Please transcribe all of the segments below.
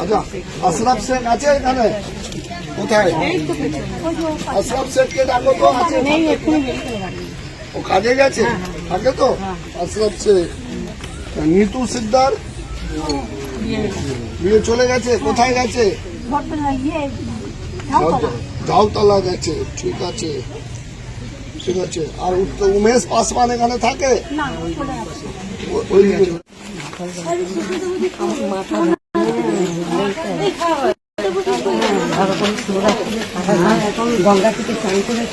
আচ্ছা, আশরাফ শেখ আছে এখানে? কোথায় আশরাফ শেখকে ডাকো তো। আছে, ও কাজে গেছে, থাকে তো আশরাফ শেখ। নিতু সিকদার বিয়ে চলে গেছে, কোথায় গেছে? ঝাউতলা গেছে, ঠিক আছে ঠিক আছে। আর উমেশ পাসওয়ান এখানে থাকে? ওই গঙ্গা থেকে চান করে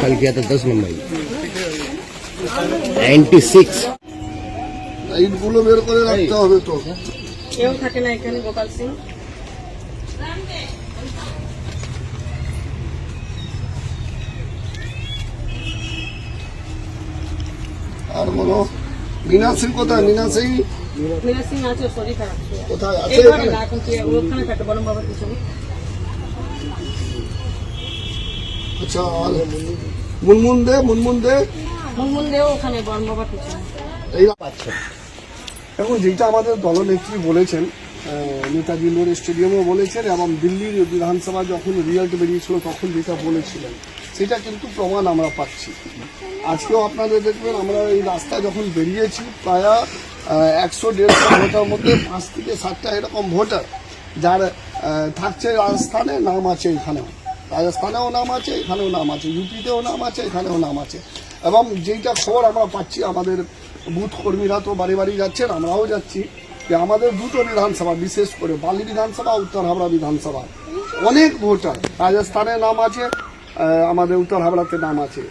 कल किया था 10 नंबर 96। এইগুলো বের করে রাখতে হবে তো। কেউ থাকে না এখানে। গোপাল সিং আর বলো, মিনা সিং কোথায়? মিনা সিং আছে, শরীর খারাপ। কোথায় আছে? এখন ওখানে থাকে বরং বাবার পিছনে। আচ্ছা, আর মুনমুন দে ওখানে বরং বাবার পিছনে। এই এখন যেটা আমাদের দলনেত্রী বলেছেন, নেতাজি ইন্ডোর স্টেডিয়ামেও বলেছেন, এবং দিল্লির বিধানসভা যখন রিজাল্ট বেরিয়েছিল তখন যেটা বলেছিলেন সেটা কিন্তু প্রমাণ আমরা পাচ্ছি। আজকেও আপনাদের দেখবেন, আমরা এই রাস্তায় যখন বেরিয়েছি প্রায় 100-150 ভোটার মধ্যে 5 থেকে 7টা এরকম ভোটার যার থাকছে রাজস্থানে, নাম আছে এখানেও, রাজস্থানেও নাম আছে, এখানেও নাম আছে, ইউপিতেও নাম আছে, এখানেও নাম আছে। এবং যেইটা খবর আমরা পাচ্ছি, আমাদের বুথ কর্মীরা তো বাড়ি বাড়ি যাচ্ছেন, আমরাও যাচ্ছি, যে আমাদের দুটো বিধানসভা, বিশেষ করে বালি বিধানসভা, উত্তর হাবড়া বিধানসভা, অনেক ভোটার রাজস্থানে নাম আছে, আমাদের উত্তর হাবড়াতে নাম আছে,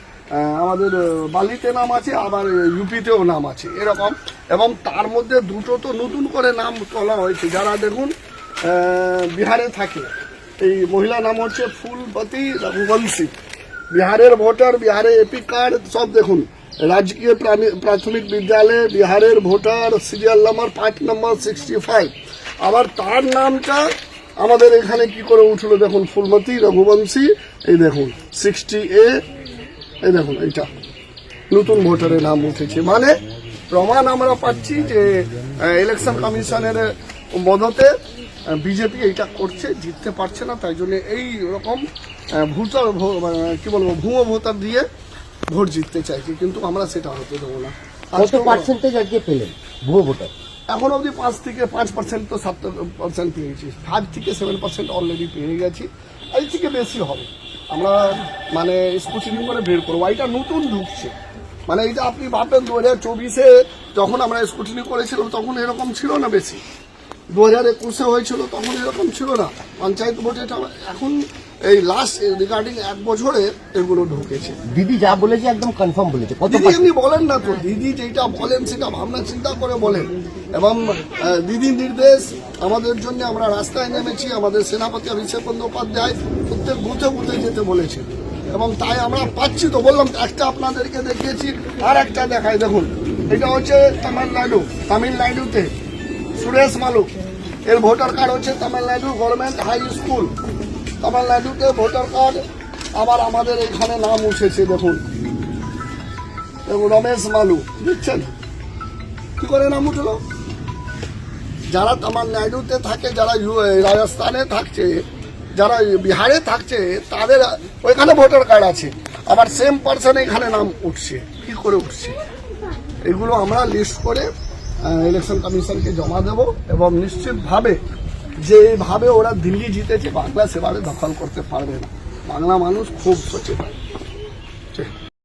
আমাদের বালিতে নাম আছে, আবার ইউপিতেও নাম আছে এরকম। এবং তার মধ্যে দুটো তো নতুন করে নাম তোলা হয়েছে, যারা দেখুন বিহারে থাকে। এই মহিলা নাম হচ্ছে ফুলবতী রঘুবংশী, বিহারের ভোটার, বিহারে এপি কার্ড সব দেখুন। রাজकीय প্রাথমিক বিদ্যালয়, বিহারের ভোটার, সিরিয়াল নাম্বার 5 নম্বর 65। আবার তার নামটা আমাদের এখানে কি করে উঠলো দেখুন, ফুলমতী রঘুবংশী, এই দেখুন 60A, এই দেখুন এইটা নতুন ভোটারের নাম উঠেছে। মানে প্রমাণ আমরা পাচ্ছি যে ইলেকশন কমিশনের মদতে বিজেপি এইটা করছে, জিততে পারছে না, তাই জন্য এই রকম ভোটার কি বলবো ভুয়ো ভোটার দিয়ে ভোট জিততে চাইছি, কিন্তু আমরা সেটা হতে দেবো না। কত পার্সেন্টেজ আজকে পেলেন ভুয়ো ভোটার? এখন অবধি 5% তো 7% পেয়েছি, 5 থেকে 7% অলরেডি পেয়ে গেছি, এর থেকে বেশি হবে। আমরা মানে স্কুটিনি করে বের করবো, এটা নতুন ঢুকছে। মানে এইটা আপনি ভাববেন 2024-এ যখন আমরা স্কুটিনি করেছিলাম তখন এরকম ছিল না, বেশি 2021-এ হয়েছিল তখন এরকম ছিল না পঞ্চায়েত ভোটে। এখন এই লাস্ট রিগার্ডিং 1 বছরে এগুলো ঢুকেছে। দিদি যা বলেছে একদম কনফার্ম বলেছে। দিদি এমনি বলেন না তো, দিদি যেটা বলেন সেটা ভাবনা চিন্তা করে বলেন, এবং দিদির নির্দেশ আমাদের জন্য আমরা রাস্তায় নেমেছি। আমাদের সেনাপতি অভিষেক বন্দ্যোপাধ্যায় প্রত্যেক বুথে বুথে যেতে বলেছেন, এবং তাই আমরা পাচ্ছি। তো বললাম একটা আপনাদেরকে দেখিয়েছি, আর একটা দেখাই দেখুন। এটা হচ্ছে তামিলনাড়ুতে সুরেশ মালুক, এর ভোটার কার্ড হচ্ছে তামিলনাড়ু গভর্নমেন্ট হাই স্কুল, তামিলনাড়ুতে ভোটার কার্ড। আবার আমাদের এখানে নাম উঠেছে দেখুন, রমেশ মালু, বুঝছেন কি করে নাম উঠলো? যারা তামিলনাড়ুতে থাকে, যারা রাজস্থানে থাকছে, যারা বিহারে থাকছে, তাদের ওইখানে ভোটার কার্ড আছে, আবার সেম পার্সন এখানে নাম উঠছে। কি করে উঠছে? এগুলো আমরা লিস্ট করে ইলেকশন কমিশনকে জমা দেব, এবং নিশ্চিতভাবে যেভাবে ওরা দিল্লি জিতেছে, বাংলা সেভাবে দখল করতে পারবে না। বাংলা মানুষ খুব সচেতন।